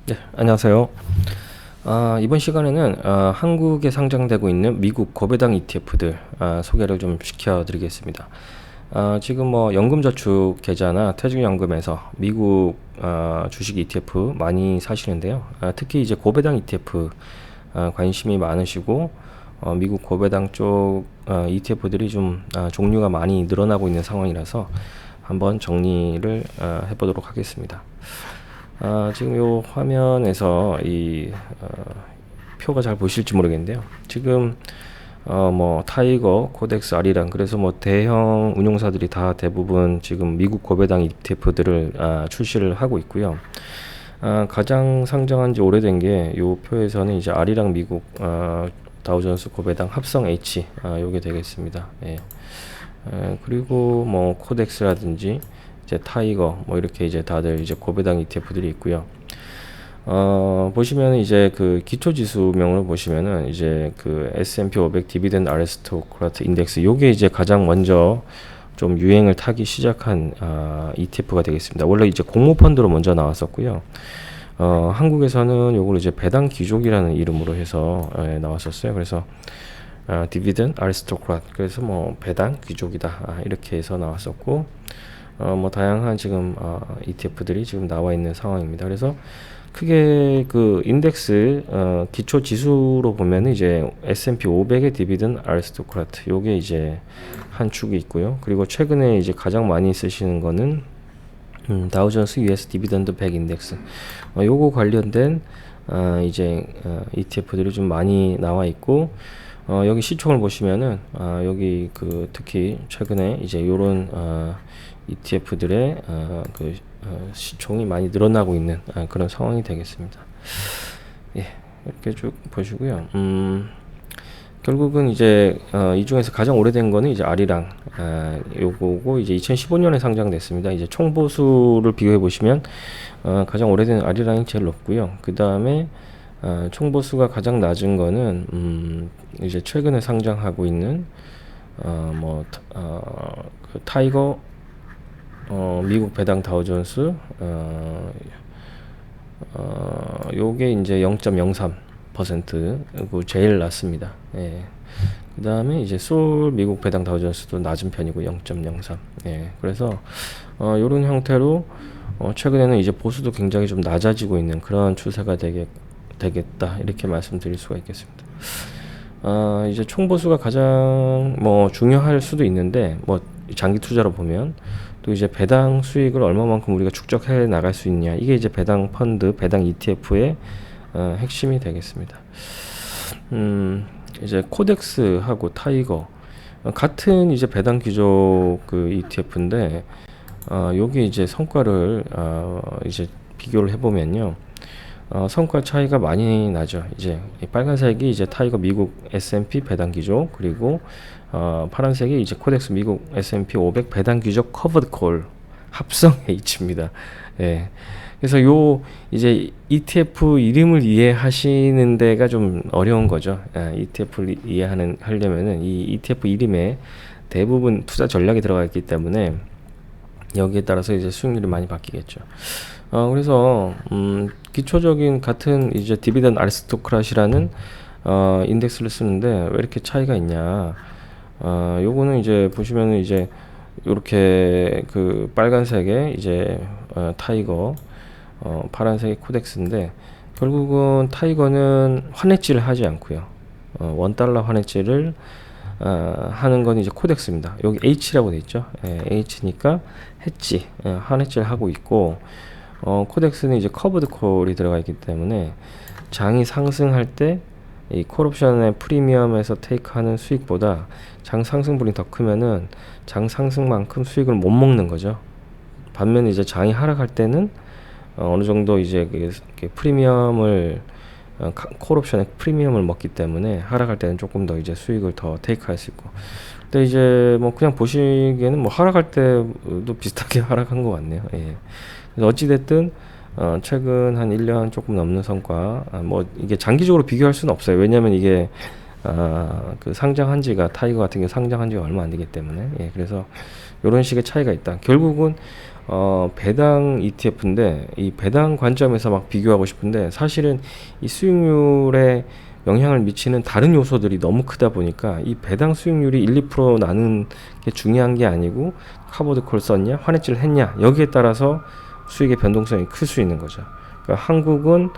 네, 안녕하세요. 이번 시간에는 한국에 상장되고 있는 미국 고배당 ETF들 소개를 좀 시켜드리겠습니다. 지금 뭐 연금저축 계좌나 퇴직연금에서 미국 주식 ETF 많이 사시는데요. 특히 이제 고배당 ETF 관심이 많으시고 미국 고배당 쪽 ETF들이 좀 종류가 많이 늘어나고 있는 상황이라서 한번 정리를 해보도록 하겠습니다. 지금 요 화면에서 표가 잘 보실지 모르겠는데요. 지금 뭐 타이거, 코덱스, 아리랑, 그래서 뭐 대형 운용사들이 다 대부분 지금 미국 고배당 ETF들을 출시를 하고 있고요. 가장 상장한 지 오래된 게 요 표에서는 이제 아리랑 미국 다우존스 고배당 합성 H 요게 되겠습니다. 예. 그리고 뭐 코덱스라든지 이제 타이거 뭐 이렇게 이제 다들 이제 고배당 ETF들이 있고요. 보시면은 이제 그 기초지수명으로 보시면은 이제 그 S&P 500 디비덴드 아리스토크라트 인덱스 요게 이제 가장 먼저 좀 유행을 타기 시작한 ETF가 되겠습니다. 원래 이제 공모펀드로 먼저 나왔었고요. 한국에서는 요걸 이제 배당 귀족이라는 이름으로 해서 나왔었어요. 그래서 디비덴드 아리스토크라트, 그래서 뭐 배당 귀족이다 이렇게 해서 나왔었고, 뭐 다양한 지금 ETF들이 지금 나와 있는 상황입니다. 그래서 크게 그 인덱스 기초 지수로 보면은 이제 S&P 500의 디비덴드 아리스토크라트 요게 이제 한 축이 있고요. 그리고 최근에 이제 가장 많이 쓰시는 거는 다우존스 US 디비덴드 100 인덱스 요거 관련된 이제 ETF들이 좀 많이 나와 있고, 여기 시총을 보시면은 여기 그 특히 최근에 이제 요런 ETF들의 시총이 많이 늘어나고 있는 그런 상황이 되겠습니다. 예, 이렇게 쭉 보시고요. 결국은 이제 이 중에서 가장 오래된 거는 이제 아리랑 요거고, 이제 2015년에 상장됐습니다. 이제 총보수를 비교해 보시면 가장 오래된 아리랑이 제일 높고요. 그 다음에 총보수가 가장 낮은 거는 이제 최근에 상장하고 있는 그 타이거 미국 배당 다우존스 요게 이제 0.03%고 제일 낮습니다. 예. 그 다음에 이제 솔 미국 배당 다우존스도 낮은 편이고 0.03. 예. 그래서 요런 형태로 최근에는 이제 보수도 굉장히 좀 낮아지고 있는 그런 추세가 되겠다 이렇게 말씀드릴 수가 있겠습니다. 이제 총보수가 가장 뭐 중요할 수도 있는데, 뭐 장기 투자로 보면 또 이제 배당 수익을 얼마만큼 우리가 축적해 나갈 수 있냐, 이게 이제 배당 펀드, 배당 ETF의 핵심이 되겠습니다. 이제 코덱스하고 타이거 같은 이제 배당 귀족 그 ETF인데, 여기 이제 성과를 이제 비교를 해보면요. 성과 차이가 많이 나죠. 이제 빨간색이 이제 타이거 미국 S&P 배당 귀족, 그리고 파란색이 이제 코덱스 미국 S&P 500 배당 귀족 커버드 콜 합성 H입니다. 예. 그래서 요 이제 ETF 이름을 이해하시는 데가 좀 어려운 거죠. ETF를 하려면은 이 ETF 이름에 대부분 투자 전략이 들어가 있기 때문에 여기에 따라서 이제 수익률이 많이 바뀌겠죠. 그래서 기초적인 같은 이제 디비덴드 아리스토크라시라는 인덱스를 쓰는데 왜 이렇게 차이가 있냐? 요거는 이제 보시면은 이제 요렇게 그 빨간색의 이제 타이거, 파란색의 코덱스인데, 결국은 타이거는 환해지를 하지 않고요. $1 환해지를 하는 건 이제 코덱스입니다. 여기 H라고 돼 있죠. H니까 해지, 환해지를 하고 있고, 코덱스는 이제 커브드 콜이 들어가 있기 때문에 장이 상승할 때 이 콜옵션의 프리미엄에서 테이크하는 수익보다 장 상승분이 더 크면은 장 상승만큼 수익을 못 먹는 거죠. 반면에 이제 장이 하락할 때는 어느 정도 이제 프리미엄을 콜옵션의 프리미엄을 먹기 때문에 하락할 때는 조금 더 이제 수익을 더 테이크할 수 있고. 근데 이제 뭐 그냥 보시기에는 뭐 하락할 때도 비슷하게 하락한 것 같네요. 예. 그래서 어찌됐든 최근 한 1년 조금 넘는 성과, 뭐 이게 장기적으로 비교할 수는 없어요. 왜냐면 이게 그 상장한 지가, 타이거 같은 경우 상장한 지가 얼마 안 되기 때문에. 예, 그래서 요런 식의 차이가 있다. 결국은 배당 ETF인데 이 배당 관점에서 막 비교하고 싶은데 사실은 이 수익률에 영향을 미치는 다른 요소들이 너무 크다 보니까 이 배당 수익률이 1, 2% 나는 게 중요한 게 아니고 카보드 콜 썼냐, 환해질 했냐 여기에 따라서 수익의 변동성이 클 수 있는 거죠. 그러니까 한국은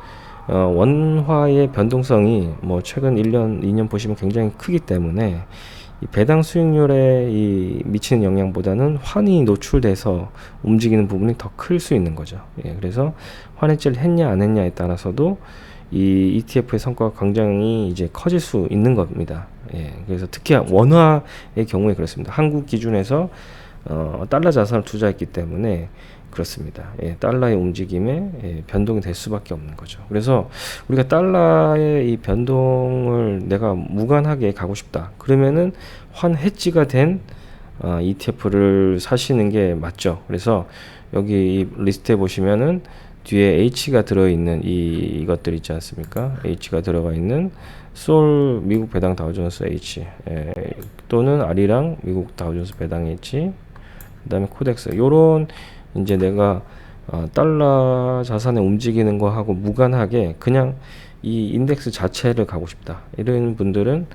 원화의 변동성이 뭐 최근 1년, 2년 보시면 굉장히 크기 때문에 이 배당 수익률에 미치는 영향보다는 환이 노출돼서 움직이는 부분이 더 클 수 있는 거죠. 예, 그래서 환해질 했냐 안 했냐에 따라서도 이 ETF의 성과가 굉장히 이제 커질 수 있는 겁니다. 예, 그래서 특히 원화의 경우에 그렇습니다. 한국 기준에서 달러 자산을 투자했기 때문에 그렇습니다. 예, 달러의 움직임에 변동이 될 수밖에 없는 거죠. 그래서 우리가 달러의 이 변동을 내가 무관하게 가고 싶다. 그러면은 환 해지가 된 ETF를 사시는 게 맞죠. 그래서 여기 이 리스트에 보시면은 뒤에 H가 들어있는 이것들 있지 않습니까? H가 들어가 있는 솔 미국 배당 다우존스 H 또는 아리랑 미국 다우존스 배당 H 그 다음에 코덱스 요런 이제 내가 달러 자산에 움직이는 거하고 무관하게 그냥 이 인덱스 자체를 가고 싶다 이런 분들은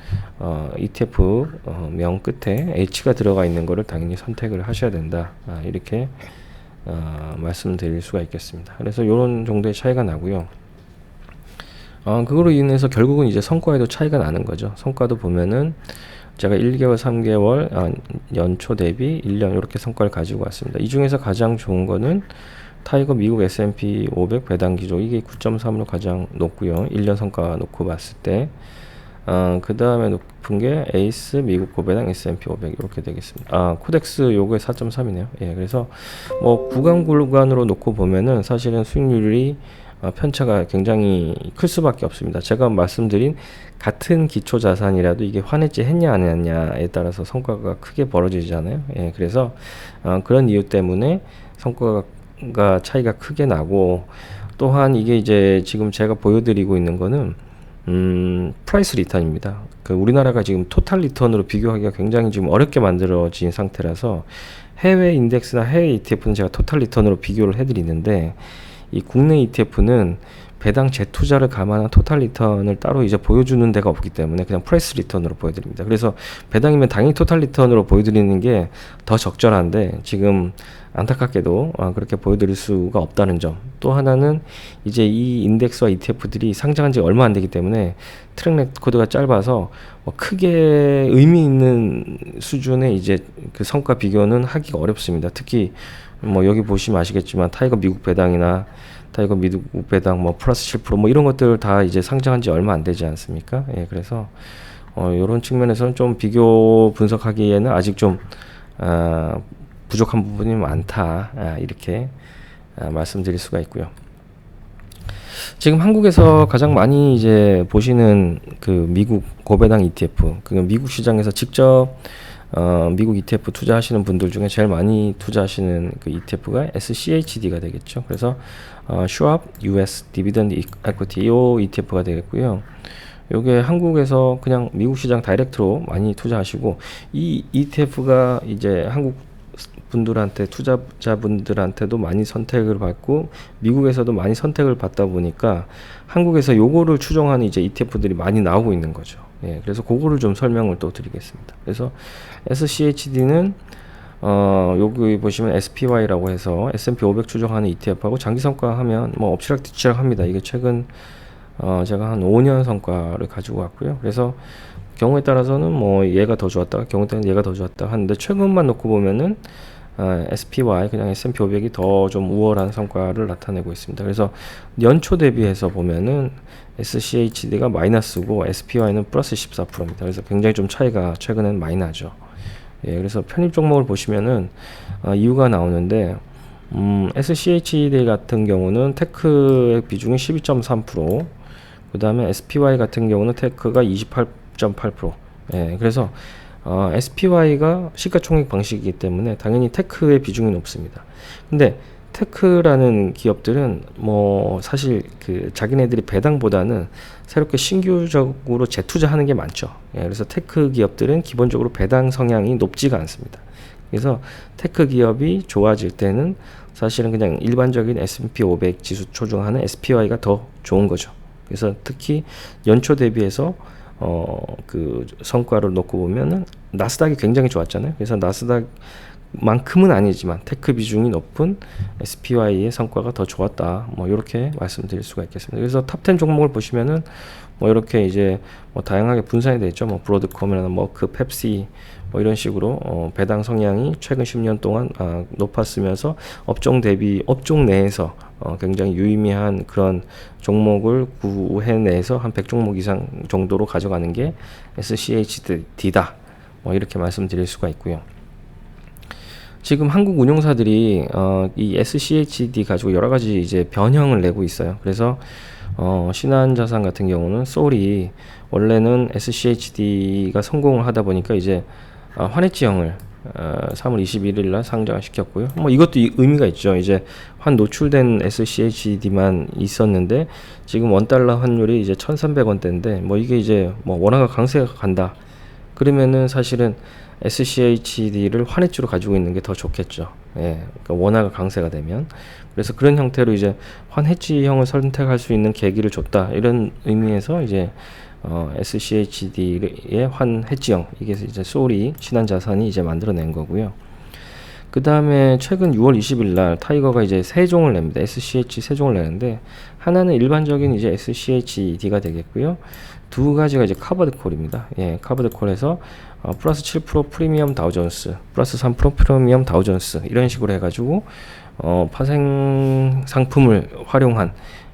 ETF 명 끝에 H가 들어가 있는 거를 당연히 선택을 하셔야 된다 이렇게 말씀드릴 수가 있겠습니다. 그래서 이런 정도의 차이가 나고요. 그거로 인해서 결국은 이제 성과에도 차이가 나는 거죠. 성과도 보면은 제가 1개월, 3개월, 연초 대비 1년 이렇게 성과를 가지고 왔습니다. 이 중에서 가장 좋은 거는 타이거 미국 S&P 500 배당 기조 이게 9.3으로 가장 높고요. 1년 성과 놓고 봤을 때 그 다음에 높은 게 에이스 미국 고배당 S&P 500 이렇게 되겠습니다. 코덱스 요게 4.3이네요. 예, 그래서 뭐 구간으로 놓고 보면은 사실은 수익률이 편차가 굉장히 클 수밖에 없습니다. 제가 말씀드린 같은 기초 자산이라도 이게 환해지 했냐 안 했냐에 따라서 성과가 크게 벌어지잖아요. 예, 그래서 그런 이유 때문에 성과가 차이가 크게 나고 또한 이게 이제 지금 제가 보여드리고 있는 거는 프라이스 리턴입니다. 그 우리나라가 지금 토탈 리턴으로 비교하기가 굉장히 지금 어렵게 만들어진 상태라서 해외 인덱스나 해외 ETF는 제가 토탈 리턴으로 비교를 해드리는데 이 국내 ETF는 배당 재투자를 감안한 토탈 리턴을 따로 이제 보여주는 데가 없기 때문에 그냥 프라이스 리턴으로 보여드립니다. 그래서 배당이면 당연히 토탈 리턴으로 보여드리는 게 더 적절한데 지금 안타깝게도 그렇게 보여드릴 수가 없다는 점. 또 하나는 이제 이 인덱스와 ETF들이 상장한 지 얼마 안 되기 때문에 트랙 레코드가 짧아서 크게 의미 있는 수준의 이제 그 성과 비교는 하기가 어렵습니다. 특히 뭐 여기 보시면 아시겠지만 타이거 미국 배당이나 타이거 미국 배당 뭐 플러스 7% 이런 것들 다 이제 상장한 지 얼마 안 되지 않습니까? 예, 그래서 이런 측면에서는 좀 비교 분석하기에는 아직 좀 부족한 부분이 많다 이렇게 말씀드릴 수가 있고요. 지금 한국에서 가장 많이 이제 보시는 그 미국 고배당 ETF, 그 미국 시장에서 직접 미국 ETF 투자하시는 분들 중에 제일 많이 투자하시는 그 ETF가 SCHD가 되겠죠. 그래서 Schwab US Dividend Equity 이 ETF가 되겠고요. 요게 한국에서 그냥 미국 시장 다이렉트로 많이 투자하시고 이 ETF가 이제 한국 분들한테 투자자분들한테도 많이 선택을 받고 미국에서도 많이 선택을 받다 보니까 한국에서 요거를 추종하는 이제 ETF들이 많이 나오고 있는 거죠. 예, 그래서 그거를 좀 설명을 또 드리겠습니다. 그래서 SCHD는 여기 보시면 SPY라고 해서 S&P 500 추종하는 ETF하고 장기 성과 하면 뭐 엎치락뒤치락 합니다. 이게 최근 제가 한 5년 성과를 가지고 왔고요. 그래서 경우에 따라서는 뭐 얘가 더 좋았다, 경우에 따라서는 얘가 더 좋았다 하는데 최근만 놓고 보면은 SPY 그냥 S&P 500이 더 좀 우월한 성과를 나타내고 있습니다. 그래서 연초 대비해서 보면은 SCHD가 마이너스고 SPY는 플러스 14%입니다. 그래서 굉장히 좀 차이가 최근엔 많이 나죠. 예, 그래서 편입 종목을 보시면은 이유가 나오는데 SCHD 같은 경우는 테크의 비중이 12.3%, 그 다음에 SPY 같은 경우는 테크가 28.8%. 예, 그래서 SPY가 시가총액 방식이기 때문에 당연히 테크의 비중이 높습니다. 근데 테크라는 기업들은 뭐 사실 그 자기네들이 배당보다는 새롭게 신규적으로 재투자하는 게 많죠. 예, 그래서 테크 기업들은 기본적으로 배당 성향이 높지가 않습니다. 그래서 테크 기업이 좋아질 때는 사실은 그냥 일반적인 S&P 500 지수 초중하는 SPY가 더 좋은 거죠. 그래서 특히 연초 대비해서 그 성과를 놓고 보면은 나스닥이 굉장히 좋았잖아요. 그래서 나스닥만큼은 아니지만 테크 비중이 높은 SPY의 성과가 더 좋았다. 뭐 이렇게 말씀드릴 수가 있겠습니다. 그래서 탑10 종목을 보시면은 뭐 이렇게 이제 뭐 다양하게 분산이 되어 있죠. 뭐 브로드컴이나 머크, 펩시 뭐 이런 식으로 배당 성향이 최근 10년 동안 높았으면서 업종 내에서 굉장히 유의미한 그런 종목을 구해내서 한 100종목 이상 정도로 가져가는 게 SCHD다. 뭐 이렇게 말씀드릴 수가 있고요. 지금 한국 운용사들이 이 SCHD 가지고 여러 가지 이제 변형을 내고 있어요. 그래서 신한자산 같은 경우는 소울이 원래는 SCHD가 성공을 하다 보니까 이제 환해지형을 3월 21일 날 상장을 시켰고요. 뭐 이것도 의미가 있죠. 이제 환 노출된 SCHD만 있었는데 지금 원달러 환율이 이제 1,300원대인데 뭐 이게 이제 뭐 원화가 강세가 간다. 그러면은 사실은 SCHD를 환해지로 가지고 있는 게 더 좋겠죠. 예, 그러니까 원화가 강세가 되면. 그래서 그런 형태로 이제 환해지형을 선택할 수 있는 계기를 줬다. 이런 의미에서 이제 SCHD의 환해지형, 이게 이제 소울이 신한자산이 이제 만들어낸 거고요. 그 다음에 최근 6월 20일 날 타이거가 이제 세 종을 냅니다. SCH 세 종을 내는데 하나는 일반적인 이제 SCHD가 되겠고요. 두 가지가 이제 카버드 콜입니다. 예, 카버드 콜에서 플러스 7% 프리미엄 다우존스, 플러스 3% 프리미엄 다우존스 이런 식으로 해가지고 파생 상품을 활용한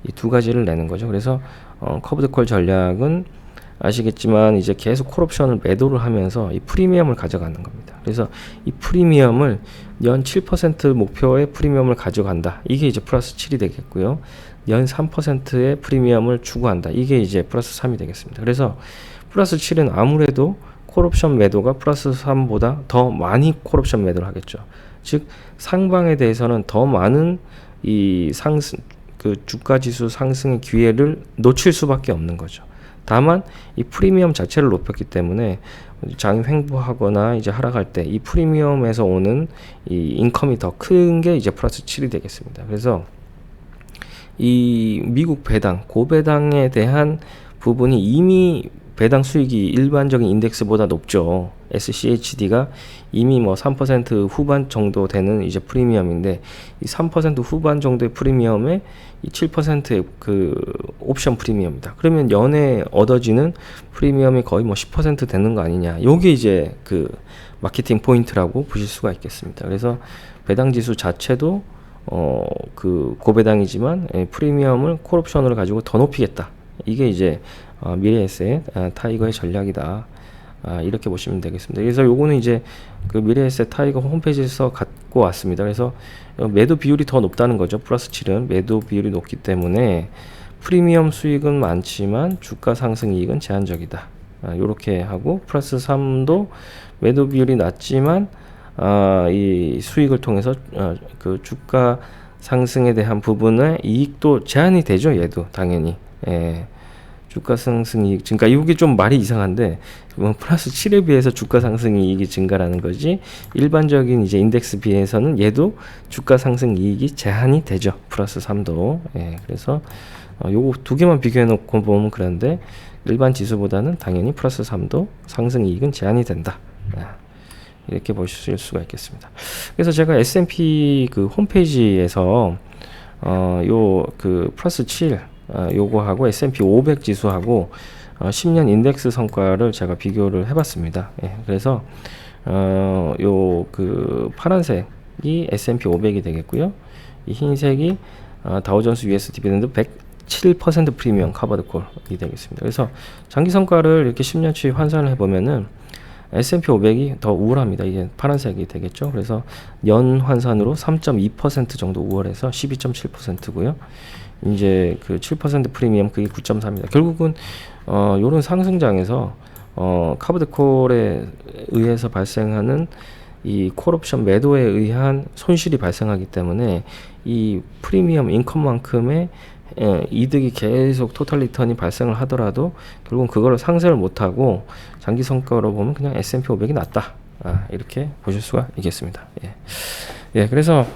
이 두 가지를 내는 거죠. 그래서 커브드 콜 전략은 아시겠지만 이제 계속 콜옵션을 매도를 하면서 이 프리미엄을 가져가는 겁니다. 그래서 이 프리미엄을 연 7% 목표의 프리미엄을 가져간다. 이게 이제 플러스 7이 되겠고요. 연 3%의 프리미엄을 추구한다. 이게 이제 플러스 3이 되겠습니다. 그래서 플러스 7은 아무래도 콜옵션 매도가 플러스 3보다 더 많이 콜옵션 매도를 하겠죠. 즉 상방에 대해서는 더 많은 이 상승, 그 주가 지수 상승의 기회를 놓칠 수밖에 없는 거죠. 다만 이 프리미엄 자체를 높였기 때문에 장이 횡보하거나 이제 하락할 때 이 프리미엄에서 오는 이 인컴이 더 큰 게 이제 플러스 7이 되겠습니다. 그래서 이 미국 배당, 고배당에 대한 부분이 이미 배당 수익이 일반적인 인덱스보다 높죠. SCHD가 이미 뭐 3% 후반 정도 되는 이제 프리미엄인데 이 3% 후반 정도의 프리미엄에 이 7%의 그 옵션 프리미엄이다. 그러면 연에 얻어지는 프리미엄이 거의 뭐 10% 되는 거 아니냐. 요게 이제 그 마케팅 포인트라고 보실 수가 있겠습니다. 그래서 배당 지수 자체도 그 고배당이지만 프리미엄을 콜옵션으로 가지고 더 높이겠다. 이게 이제 미래에셋 타이거의 전략이다. 이렇게 보시면 되겠습니다. 그래서 요거는 이제 그 미래에셋 타이거 홈페이지에서 갖고 왔습니다. 그래서 매도 비율이 더 높다는 거죠. 플러스 7은 매도 비율이 높기 때문에 프리미엄 수익은 많지만 주가 상승 이익은 제한적이다. 요렇게 하고 플러스 3도 매도 비율이 낮지만 이 수익을 통해서 그 주가 상승에 대한 부분의 이익도 제한이 되죠. 얘도 당연히. 예. 주가 상승 이익 증가. 이게 좀 말이 이상한데 플러스 7에 비해서 주가 상승 이익이 증가라는 거지 일반적인 이제 인덱스 비해서는 얘도 주가 상승 이익이 제한이 되죠. 플러스 3도. 예, 그래서 요거 두 개만 비교해 놓고 보면 그런데 일반 지수보다는 당연히 플러스 3도 상승 이익은 제한이 된다. 이렇게 보실 수가 있겠습니다. 그래서 제가 S&P 그 홈페이지에서 요 그 플러스 7 요거하고 S&P 500 지수하고 10년 인덱스 성과를 제가 비교를 해봤습니다. 예, 그래서 요 그 파란색이 S&P 500이 되겠고요. 이 흰색이 다우존스 US 디비던드 107% 프리미엄 카버드 콜이 되겠습니다. 그래서 장기 성과를 이렇게 10년치 환산을 해보면은 S&P 500이 더 우월합니다. 이게 파란색이 되겠죠. 그래서 연 환산으로 3.2% 정도 우월해서 12.7%고요. 이제 그 7% 프리미엄 그게 9.4입니다. 결국은 요런 상승장에서 카버드 콜에 의해서 발생하는 이 콜옵션 매도에 의한 손실이 발생하기 때문에 이 프리미엄 인컴만큼의 이득이 계속 토탈 리턴이 발생을 하더라도 결국은 그거를 상쇄를 못하고 장기 성과로 보면 그냥 S&P 500이 낫다. 이렇게 보실 수가 있겠습니다. 예, 그래서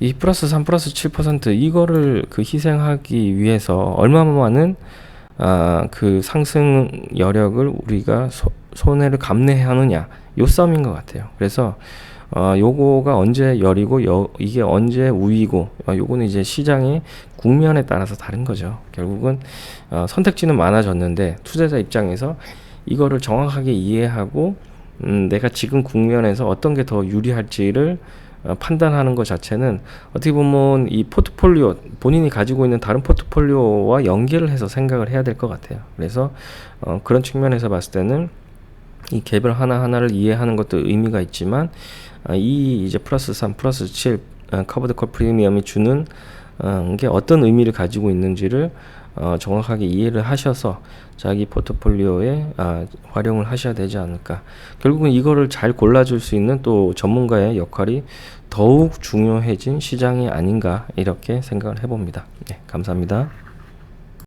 이 플러스 3 플러스 7% 이거를 그 희생하기 위해서 얼마만은 그 상승 여력을 우리가 손해를 감내해야 하느냐, 요 싸움인 것 같아요. 그래서 요거가 언제 열이고 이게 언제 우위고, 요거는 이제 시장의 국면에 따라서 다른 거죠. 결국은 선택지는 많아졌는데 투자자 입장에서 이거를 정확하게 이해하고 내가 지금 국면에서 어떤 게 더 유리할지를 판단하는 것 자체는 어떻게 보면 이 포트폴리오, 본인이 가지고 있는 다른 포트폴리오와 연계를 해서 생각을 해야 될 것 같아요. 그래서 그런 측면에서 봤을 때는 이 개별 하나하나를 이해하는 것도 의미가 있지만, 이 이제 플러스 3 플러스 7 커버드 콜 프리미엄이 주는 게 어떤 의미를 가지고 있는지를 정확하게 이해를 하셔서 자기 포트폴리오에 활용을 하셔야 되지 않을까. 결국은 이거를 잘 골라줄 수 있는 또 전문가의 역할이 더욱 중요해진 시장이 아닌가, 이렇게 생각을 해봅니다. 네, 감사합니다.